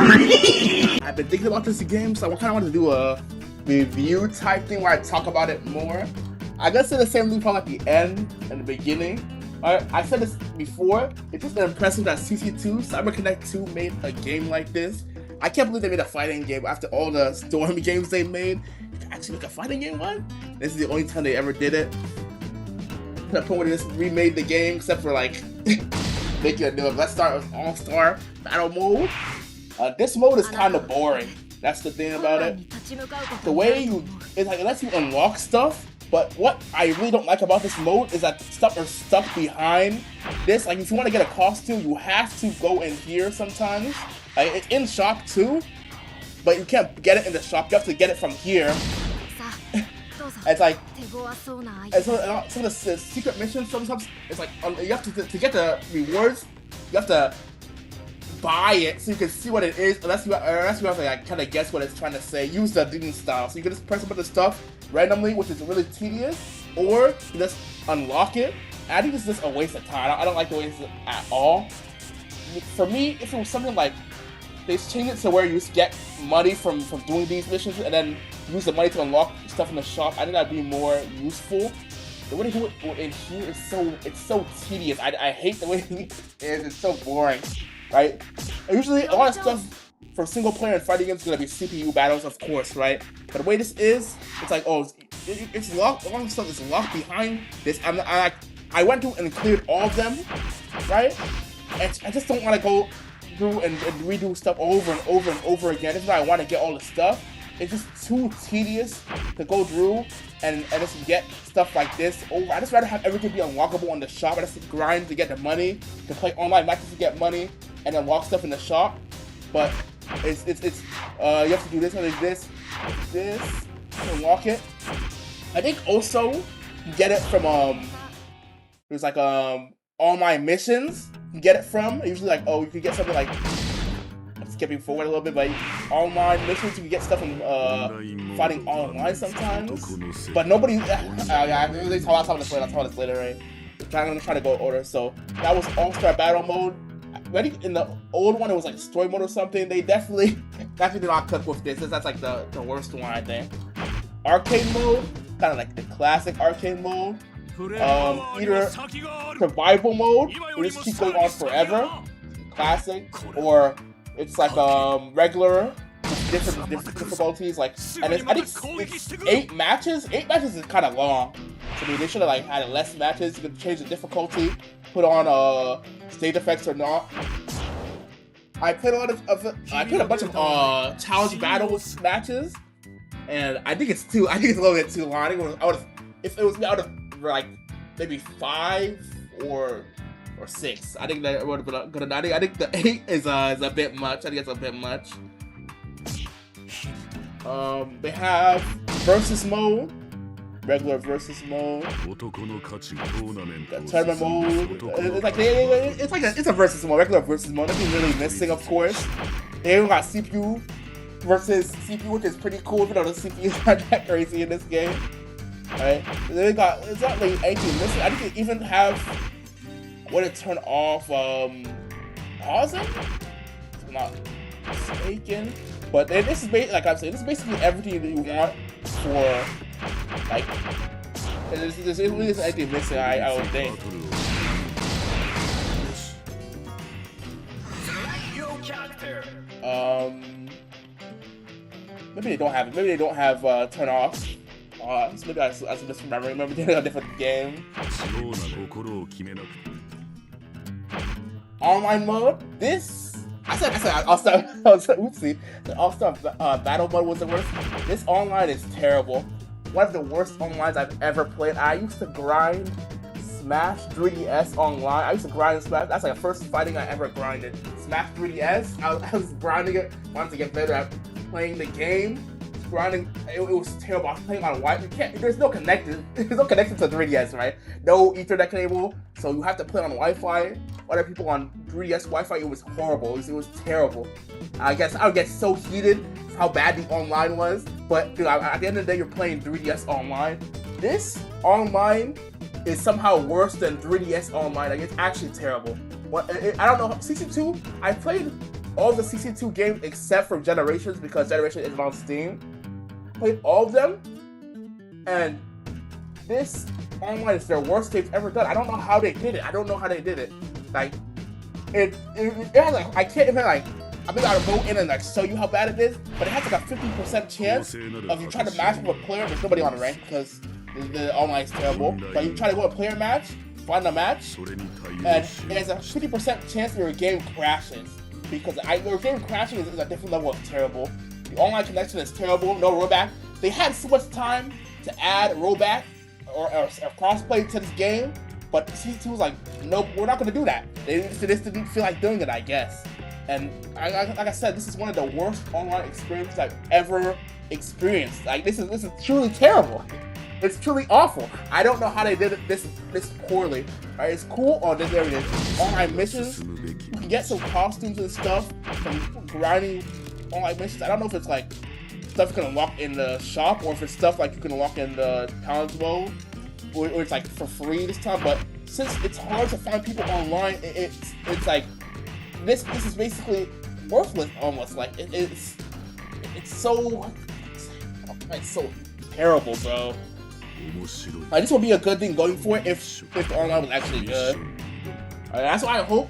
boring. I've been thinking about this game, so I kind of want to do a review type thing where I talk about it more. I guess it's the same thing from at the end and the beginning. I said this before, it's just impressive that CC2, CyberConnect 2 made a game like this. I can't believe they made a fighting game after all the Storm games they made. You can actually make a fighting game one? This is the only time they ever did it. To the point where they just remade the game, except for like, making a new one. Let's start with All-Star Battle Mode. This mode is kind of boring. That's the thing about it. The way it's like, it lets you unlock stuff, but what I really don't like about this mode is that stuff are stuck behind this. Like, if you want to get a costume, you have to go in here sometimes. Like, it's in shop too, but you can't get it in the shop. You have to get it from here. It's like, and so some of the secret missions, sometimes it's like, you have to get the rewards, you have to buy it so you can see what it is, unless you have to like, kind of guess what it's trying to say. Use the digging style, so you can just press a bunch of stuff randomly, which is really tedious, or you just unlock it. And I think it's just a waste of time. I don't like the waste at all. For me, if it was something like, they changed it to where you just get money from doing these missions and then use the money to unlock stuff in the shop, I think that'd be more useful. The way they do it in here is so tedious. I hate the way it is. It's so boring, right? And usually a lot of stuff for single player and fighting games is gonna be CPU battles, of course, right? But the way this is, it's like, oh, it's locked. A lot of stuff is locked behind this. I went through and cleared all of them, right? And I just don't want to go through and redo stuff over and over and over again. This is why I want to get all the stuff. It's just too tedious to go through and just get stuff like this over. I just rather have everything be unlockable on the shop. I just grind to get the money, to play online matches to get money, and unlock stuff in the shop. But you have to do this, this to unlock it. I think also you get it from there's like all my missions. You get it from usually like, oh, you could get something like, I'm skipping forward a little bit, but online missions you can get stuff from fighting online sometimes. But nobody, I'll talk about this later, right? I'm gonna try to go in order. So that was All-Star Battle Mode. I think in the old one it was like story mode or something. They definitely did not cook with this. That's like the worst one, I think. Arcade mode, kind of like the classic arcade mode. Either survival mode, it just keeps going on forever, classic, or it's like regular, different difficulties. Like, and I think it's 8 matches. 8 matches is kind of long. So they should have like had less matches. You could change the difficulty, put on stage effects or not. I played a bunch of challenge battles matches, and I think it's a little bit too long. If it was me, I would have like maybe 5 or 6. I think that would have been good enough. I think the 8 is a bit much. I think it's a bit much. They have versus mode, regular versus mode, the tournament mode. It's a versus mode, regular versus mode. Nothing really missing, of course. They even got CPU versus CPU, which is pretty cool. Even though the CPU is not that crazy in this game. Right? It's not really anything missing. I think they even have a way to turn off pausing, if I'm not mistaken. But this is like I'm saying, this is basically everything that you want for like. There's really isn't anything missing. I would think. Maybe they don't have it. Maybe they don't have turn off. So maybe I just remembering. Maybe they're in a different game. Online mode. This I said All-Star. Oopsie. The All-Star Battle mode was the worst. This online is terrible. One of the worst onlines I've ever played. I used to grind Smash 3DS online. I used to grind Smash. That's like the first fighting I ever grinded. Smash 3DS. I was grinding it. Wanted to get better at playing the game. Grinding, it was terrible. I was playing on Wi-Fi. There's no connection. There's no connection to 3DS, right? No Ethernet cable, so you have to play on Wi-Fi. Other people on 3DS Wi-Fi, it was horrible. It was terrible. I guess I would get so heated how bad the online was. But dude, at the end of the day, you're playing 3DS online. This online is somehow worse than 3DS online. Like, it's actually terrible. I don't know. CC2, I played all the CC2 games except for Generations, because Generations isn't on Steam. Played all of them, and this online is their worst they've ever done. I don't know how they did it. Like, it has like, I can't even like, I think I would go in and like show you how bad it is, but it has like a 50% chance of you trying to match with a player. There's nobody on the rank because the online is terrible. But you try to go a player match, find a match, and it has a 50% chance your game crashes. Because your game crashing is a different level of terrible. The online connection is terrible, no rollback. They had so much time to add rollback or crossplay to this game, but CC2 was like, nope, we're not gonna do that. They just didn't feel like doing it, I guess. And like I said, this is one of the worst online experiences I've ever experienced. Like, this is truly terrible. It's truly awful. I don't know how they did it this poorly. Right? It's cool on this area. Online missions, you can get some costumes and stuff from grinding online missions. I don't know if it's like stuff you can unlock in the shop, or if it's stuff like you can unlock in the talent mode, or it's like for free this time. But since it's hard to find people online, it's like this is basically worthless almost. Like it's so terrible, bro. This will be a good thing going forward if the online was actually good. That's why I hope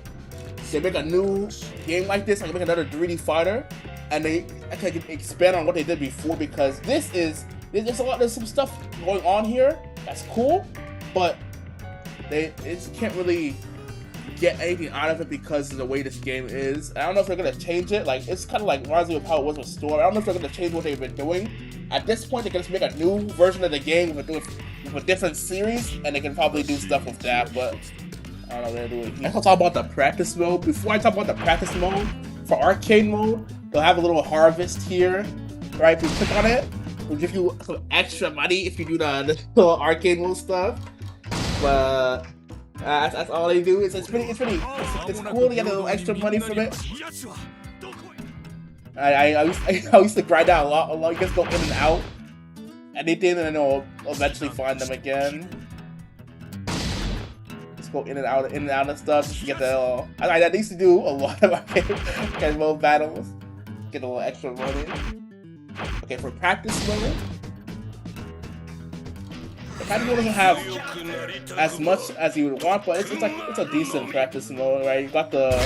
they make a new game like this, like make another 3D fighter, and they can expand on what they did before, because there's some stuff going on here that's cool, but they just can't really get anything out of it because of the way this game is. I don't know if they're gonna change it. Like, it's kind of like reminds me of how it was with Storm. I don't know if they're gonna change what they've been doing. At this point, they can just make a new version of the game with a different series, and they can probably do stuff with that. But I don't know what they're doing. I'll talk about the practice mode. Before I talk about the practice mode, for arcade mode, they'll have a little harvest here, right? If you click on it, it'll give you some extra money if you do the little arcade mode stuff. But that's all they do. It's cool to get a little extra money from it. I used to grind out a lot. You just go in and out, anything, and then I'll eventually find them again. Just go in and out of stuff just to get the. I used to do a lot of arcade mode battles, get a little extra money. Okay, for practice mode, the practice mode doesn't have as much as you would want, but it's a decent practice mode, right? You got the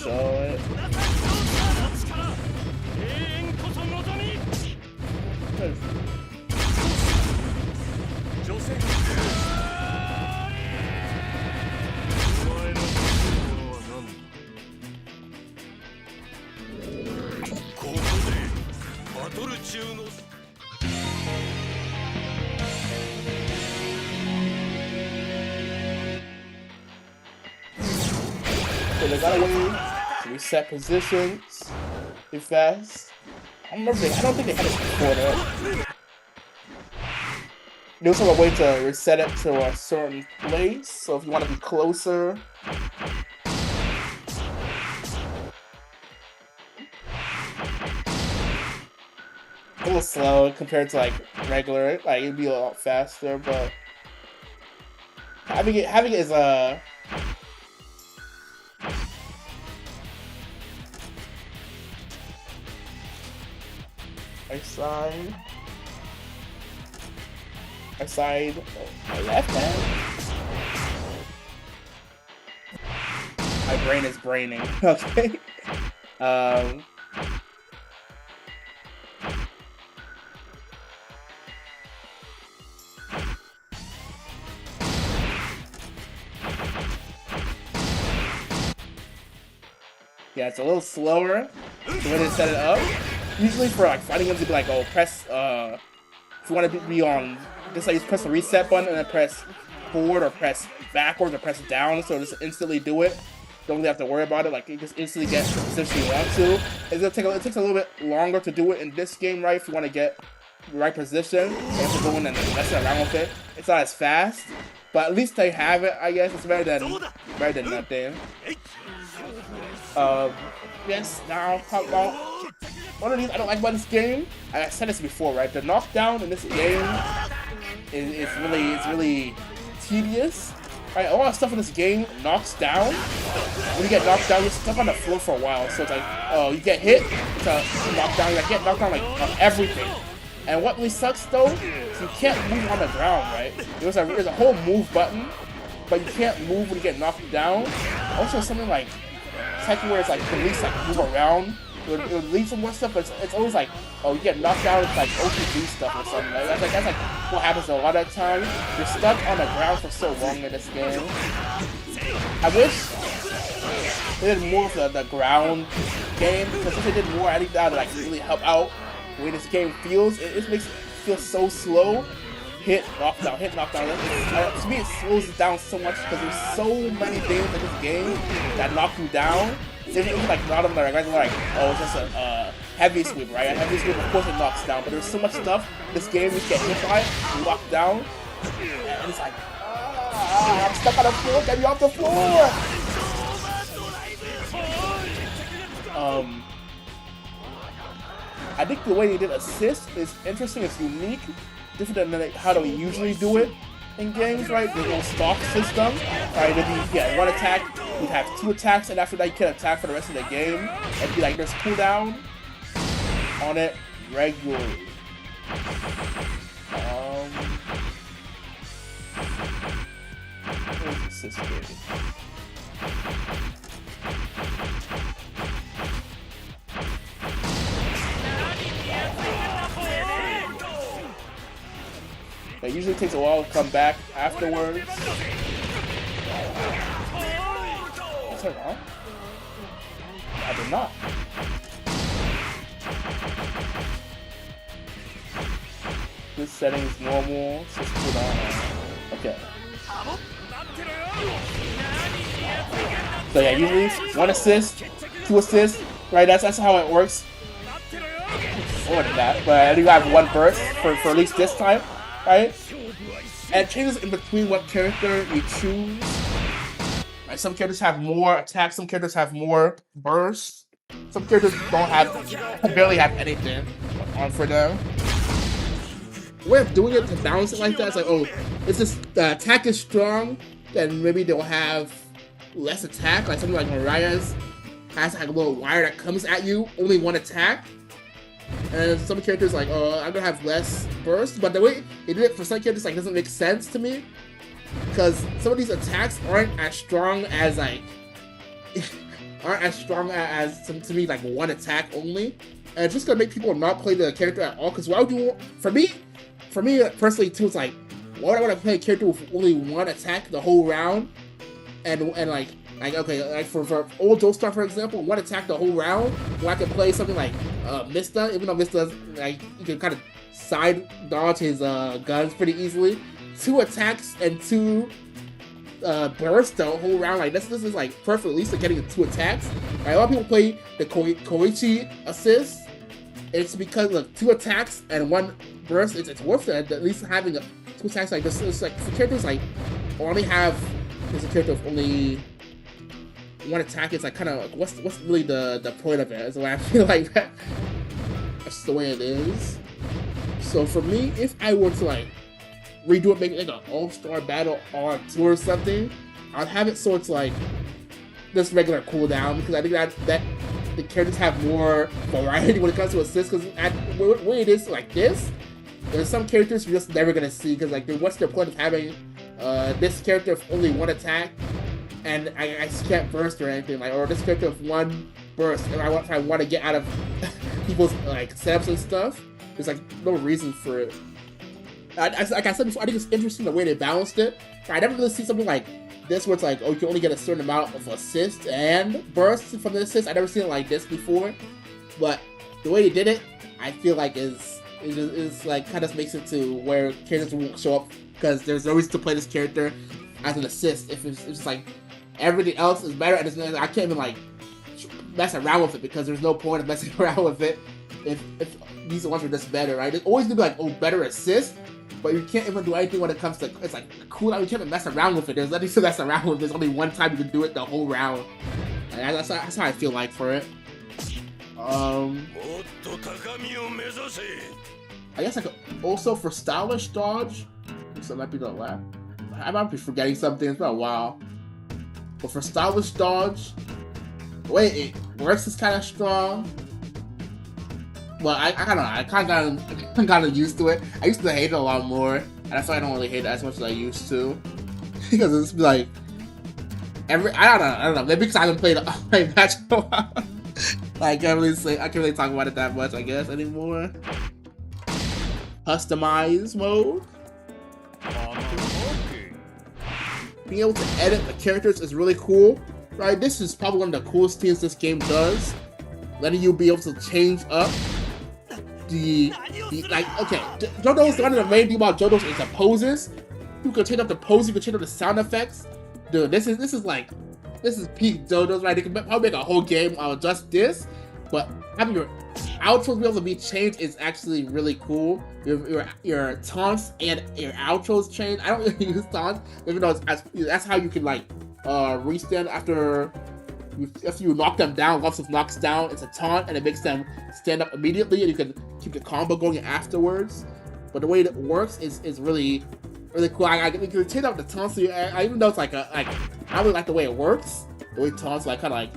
show it. So they got a way to reset positions if fast. I don't think they had it before that. There's also a way to reset it to a certain place, so if you want to be closer. A little slow compared to like regular, like it'd be a lot faster, but having it is a right side, left hand. My brain is braining. Okay. Yeah, it's a little slower the way they set it up. Usually for like fighting games, you'd be like, oh, press, if you want to be on, just like you press the reset button and then press forward or press backwards or press down, so just instantly do it. Don't really have to worry about it, like you just instantly get the position you want to. It takes a little bit longer to do it in this game, right? If you want to get the right position, you have to go in and mess around with it. It's not as fast, but at least they have it, I guess. It's better than nothing. Yes, now I'll talk about one of these I don't like about this game. I said this before, right? The knockdown in this game is really tedious. right? A lot of stuff in this game knocks down. When you get knocked down, you're stuck on the floor for a while. So it's like, oh, you get hit, it's a knockdown. You get knocked down like on everything. And what really sucks though, is you can't move on the ground, right? There's a whole move button, but you can't move when you get knocked down. Also, something like technically where it's like at least like move around. It would lead to more stuff, but it's always like, oh, you get knocked down, it's like OTG stuff or something. That's like what happens a lot of the time. You're stuck on the ground for so long in this game. I wish they did more of the ground game, because if they did more, I think that would like really help out the way this game feels. It makes it feel so slow. Hit, knockdown, hit, knockdown. To me, it slows it down so much because there's so many things in this game that knock you down. Even like not of them are like, oh, it's just a heavy sweep, right? A heavy sweep, of course, it knocks down, but there's so much stuff in this game you get hit by, you knock down, and it's like, I'm stuck on the floor, get me off the floor! I think the way they did assist is interesting, it's unique, different than how they usually do it in games, right? There's no stock system, right? If you get one attack, you have 2 attacks, and after that you can attack for the rest of the game. And be like, there's cooldown on it regularly. Where's the assist rating? It usually takes a while to come back afterwards. Is that wrong? I did not. This setting is normal. It's just put on. Okay. So yeah, usually 1 assist, 2 assists, right? That's how it works. More than that, but I think I have 1 burst for at least this time. Right? And it changes in between what character you choose. Right? Some characters have more attacks, some characters have more bursts. Some characters barely have anything on for them. The way of doing it to balance it like that is like, oh, it's just the attack is strong, then maybe they'll have less attack. Like something like Mariah's has like a little wire that comes at you, only 1 attack. And some characters like, oh, I'm gonna have less burst, but the way they did it for some characters like doesn't make sense to me, because some of these attacks aren't as strong as like to me like 1 attack only, and it's just gonna make people not play the character at all. Because why would you? For me personally too, it's like, why would I want to play a character with only 1 attack the whole round, and like okay, like for old Joestar, for example, 1 attack the whole round, when I can play something like Mista, even though Mista's like, you can kind of side dodge his guns pretty easily. 2 attacks and 2 bursts the whole round, like this is like perfect, at least for getting 2 attacks. Right? A lot of people play the Koichi assist. It's because of 2 attacks and 1 burst, it's worth it. At least having 2 attacks like this is like for characters like only have, there's a character with only 1 attack, it's like kind of like, what's really the point of it? Is the way I feel like that. That's the way it is. So for me, if I were to like redo it, make it like an all-star battle on 2 or something, I'd have it so it's like this regular cooldown, because I think that the characters have more variety when it comes to assists. Because when it is like this, there's some characters you're just never gonna see, because like what's the point of having this character with only 1 attack? And I just can't burst or anything, like, or this character with 1 burst, and if I want to get out of people's like setups and stuff, there's like no reason for it. Like I said before, I think it's interesting the way they balanced it. I never really see something like this where it's like, oh, you can only get a certain amount of assists and bursts from the assist. I never seen it like this before, but the way they did it, I feel like is like kind of makes it to where characters won't show up, because there's no reason to play this character as an assist if it's just like everything else is better, and I can't even like mess around with it, because there's no point of messing around with it if these ones are just better, right? It's always gonna be like, oh, better assist, but you can't even do anything when it comes to, it's like cooldown. You can't even mess around with it. There's nothing to mess around with. There's only 1 time you can do it the whole round, and that's how I feel like for it. I guess I could also for stylish dodge, so that might be the left. I might be forgetting something. It's been a while. But for stylish dodge, the way it works is kind of strong. But I don't know. I kind of got used to it. I used to hate it a lot more, and that's why I don't really hate it as much as I used to. Because it's like I don't know. Maybe because I haven't played a match in a while. I can't really talk about it that much, I guess, anymore. Customize mode. Being able to edit the characters is really cool, right? This is probably one of the coolest things this game does. Letting you be able to change up the okay, JoJo's, one of the main thing about JoJo's is the poses. You can change up the pose, you can change up the sound effects. Dude, this is peak JoJo's, right? They can probably make a whole game out of just this, but having your outros be able to be changed is actually really cool. Your taunts and your outros change. I don't really use taunts, even though that's how you can like restand after you knock them down. Once it knocks down, it's a taunt and it makes them stand up immediately, and you can keep the combo going afterwards. But the way it works is really cool. I can change up the taunts. So even though it's like I really like the way it works. The way taunts kind of like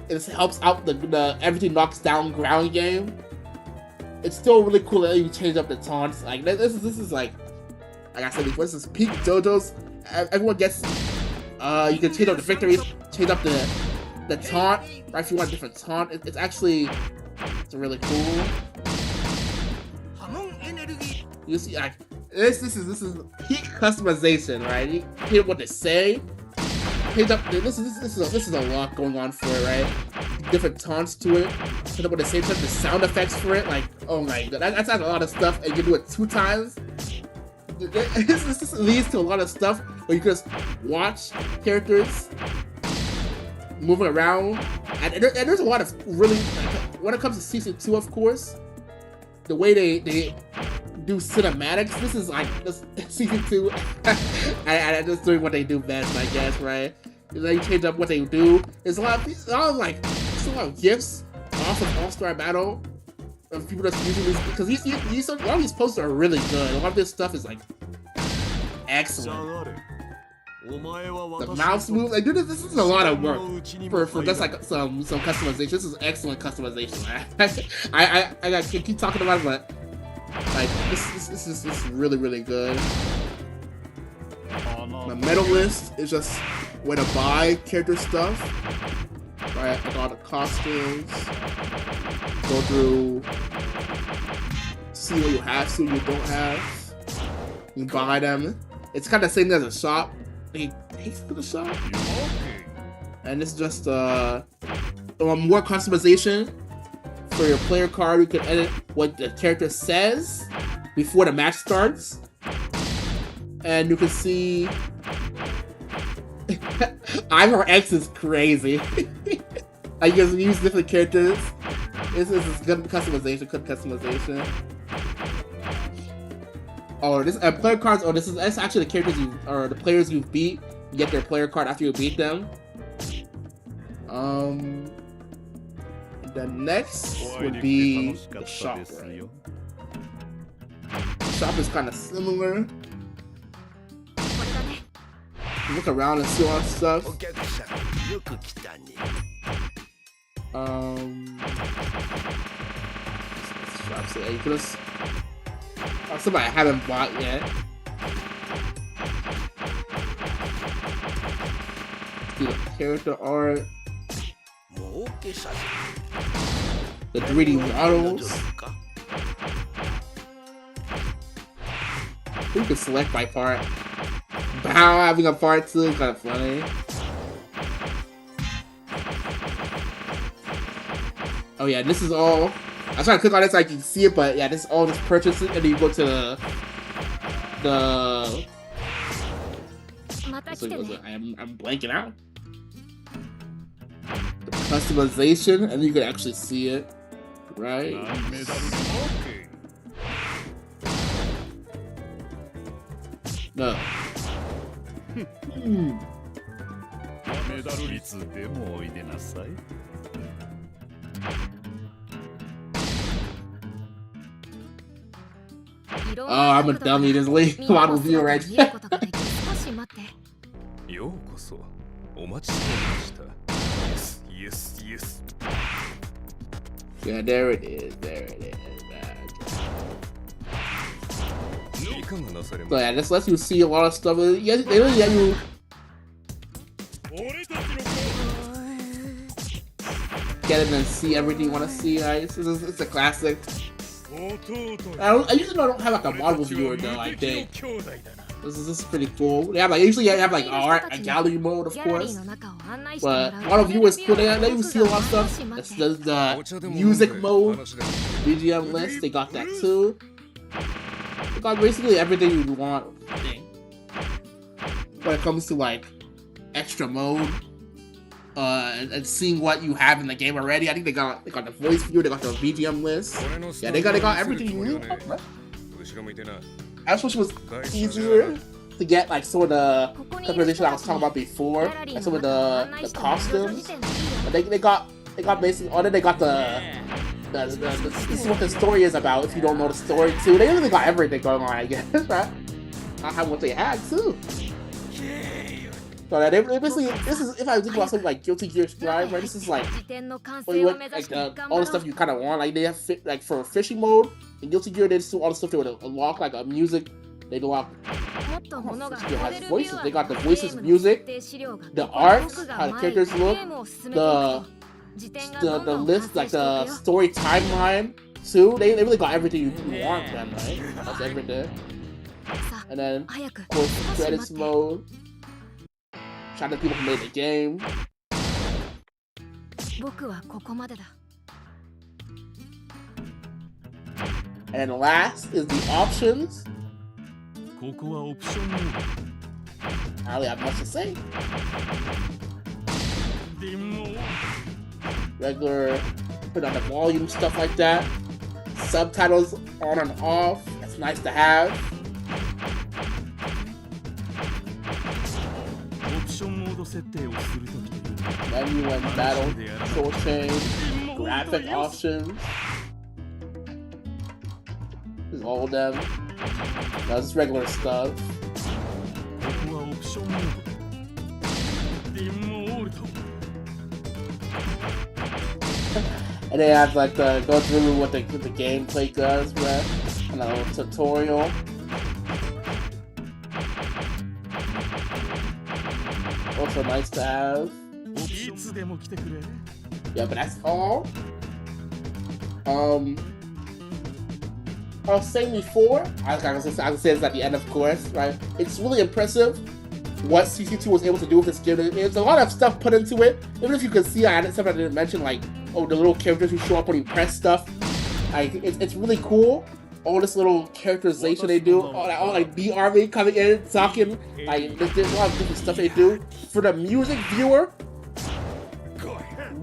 it helps out the everything knocks down ground game. It's still really cool that you change up the taunts. Like this is like I said before, this is peak JoJo's. Everyone gets you can change up the victories, change up the taunt, right? If you want a different taunt, it's actually really cool. You see, like this is peak customization, right? You hear what they say. Change up. This is a lot going on for it, right? Different taunts to it. Change up what they say. Change the sound effects for it. Like, oh my god, that's a lot of stuff, and you can do it 2 times. This leads to a lot of stuff where you can just watch characters moving around, and there's a lot of really, when it comes to season 2, of course, the way they do cinematics, this is like season 2 and just doing what they do best, I guess, right? They change up what they do. There's a lot of gifts off of All-Star Battle of people that's using these, because a lot of these posters are really good. A lot of this stuff is like excellent. The mouse move, like dude, this is a lot of work for just like some customization. This is excellent customization. I keep talking about it, but like this is really good. The medal list is just where to buy character stuff, right? Like all the costumes. Go through, see what you have, see what you don't have. You buy them. It's kind of the same as a shop. It takes to the shop, and it's just more customization for your player card. You can edit what the character says before the match starts, and you can see Ivor X is crazy. I guess we use different characters. This is good customization. Oh, this player cards. Oh, that's actually the characters the players you beat. You get their player card after you beat them. The next would be the shop. Right? The shop is kind of similar. You look around and see all that stuff. Shop. So yeah, you could just. Somebody I haven't bought yet. Do the character art. The 3D models. You can select by part. Bow having a part 2 is kind of funny. Oh yeah, this is all. I was trying to click on it so I can see it, but yeah, this is all just purchases, and then you go to the I'm blanking out. The customization, and then you can actually see it, right? No. Oh, I'm a dummy. There's late model view right here. Yeah, there it is. There it is. So yeah, this lets you see a lot of stuff. Yeah, they really let you get in and see everything you want to see. Right? It's a classic. I usually don't have like a model viewer though. I think this is pretty cool. They have like usually have like art and gallery mode, of course. But model viewer is cool. They let you see a lot of stuff. It's the music mode, BGM list. They got that too. They got basically everything you want. I think. When it comes to like extra mode. And seeing what you have in the game already. I think they got the voice viewer, they got the BGM list. Yeah, they got everything you need. I wish it was easier to get like some of the customization I was talking about before, like some of the costumes. But they got basically, or then they got this is what the story is about. If you don't know the story too, they really got everything going on. I guess right. I have what they had too. So they basically, this is, if I think about something like Guilty Gear Strive, right? This is like, all the stuff you kind of want. Like they have like for fishing mode in Guilty Gear, they just do all the stuff they would unlock, like music. They unlock. Has voices. They got the voices, music, the art, how the characters look, the list, like the story timeline too. They really got everything you want them, right? That's everything. And then of course credits mode. Shout out to people who made the game. And then last is the options. I don't really have much to say. Regular, put on the volume, stuff like that. Subtitles on and off. That's nice to have. Menu and battle, control change, graphic options. This is all of them. No, this is regular stuff. And they have like the go through what the gameplay does, right? And a little tutorial. Also nice to have. Yeah, but that's all. I was saying before, I was gonna say this at the end, of course, right? It's really impressive what CC2 was able to do with this game. There's a lot of stuff put into it. Even if you can see, I had stuff I didn't mention, like, oh, the little characters who show up when you press stuff. Like, it's really cool. All this little characterization they do, all like B-Army coming in, talking, like, there's a lot of different stuff they do. For the music viewer,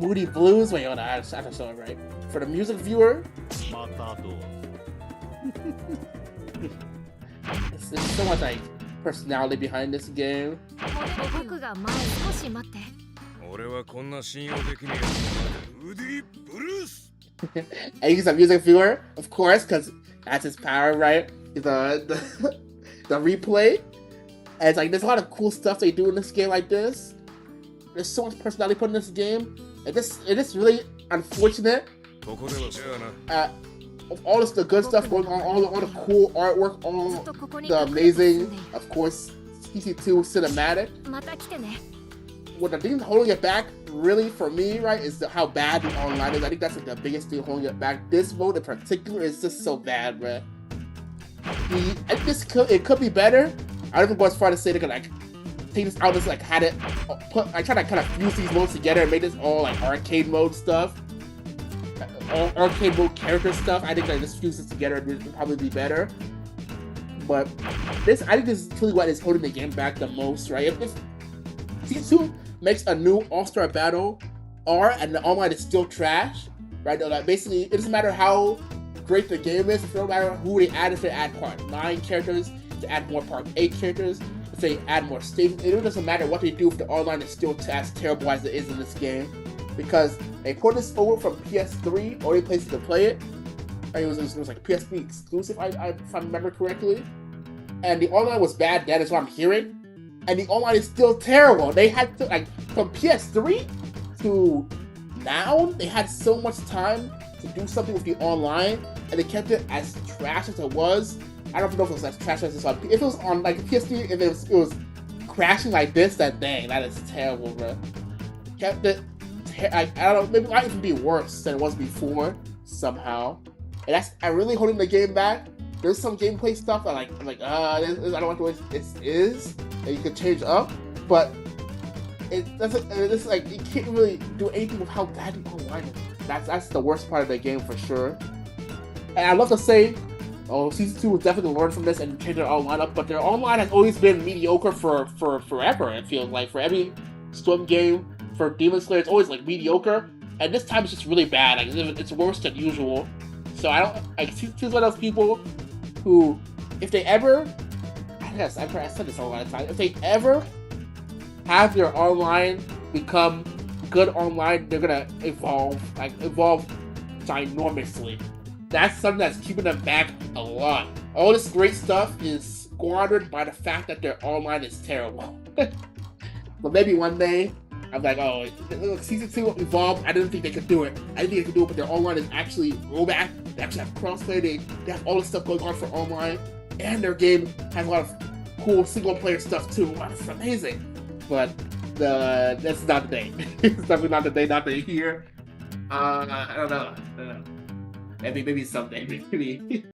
Moody Blues, wait, hold on, I have to show it right. For the music viewer, there's so much, like, personality behind this game. And he's a music viewer, of course, because that's his power, right? The replay. And it's like, there's a lot of cool stuff they do in this game like this. There's so much personality put in this game. It is really unfortunate. All this, the good stuff going on, all the cool artwork, all the amazing, of course, CC2 cinematic. What the thing holding it back, really, for me, right, is how bad the online is. I think that's like the biggest thing holding it back. This mode in particular is just so bad, man. It could be better. I don't even go as far to say they're gonna like take this out, just like had it put. I try to kind of fuse these modes together and make this all like arcade mode stuff. All arcade mode character stuff. I think I just fuse this together and it would probably be better. But I think this is truly what is holding the game back the most, right? If CC2 makes a new All-Star Battle R and the online is still trash, right? Like basically, it doesn't matter how great the game is, it doesn't matter who they add, if they add part 9 characters, if they add more part 8 characters, if they add more stages, it doesn't matter what they do if the online is still as terrible as it is in this game. Because they put this over from PS3, only places to play it. It was like PS3 exclusive, if I remember correctly. And the online was bad, that is what I'm hearing. and the online is still terrible. They had to, like, from PS3 to now, they had so much time to do something with the online, and they kept it as trash as it was. I don't know if it was as trash as it was. If it was on like PS3, if it was crashing like this, then dang, that is terrible, bro. Kept it. I don't know. Maybe it might even be worse than it was before somehow. And that's I'm really holding the game back. There's some gameplay stuff that I'm like, I don't like the way this is, and you could change up, but it doesn't. It's like you can't really do anything with how bad the online is. That's the worst part of the game for sure. And I'd love to say, Season 2 will definitely learn from this and change their online up, but their online has always been mediocre for forever, it feels like. For every swim game, for Demon Slayer, it's always like mediocre, and this time it's just really bad. Like, it's worse than usual. So I don't, like, Season 2 is one of those people who, if they ever, I said this a lot of times, if they ever have their online become good online, they're gonna evolve ginormously. That's something that's keeping them back a lot. All this great stuff is squandered by the fact that their online is terrible. But maybe one day, I'm like, oh, look, Season 2 evolved. I didn't think they could do it. I didn't think they could do it, but their online is actually rollback. They actually have crossplay. They have all this stuff going on for online. And their game has a lot of cool single-player stuff, too. Wow, it's amazing. But that's not the day. It's definitely not the day, not the year. I don't know. Maybe someday. Maybe.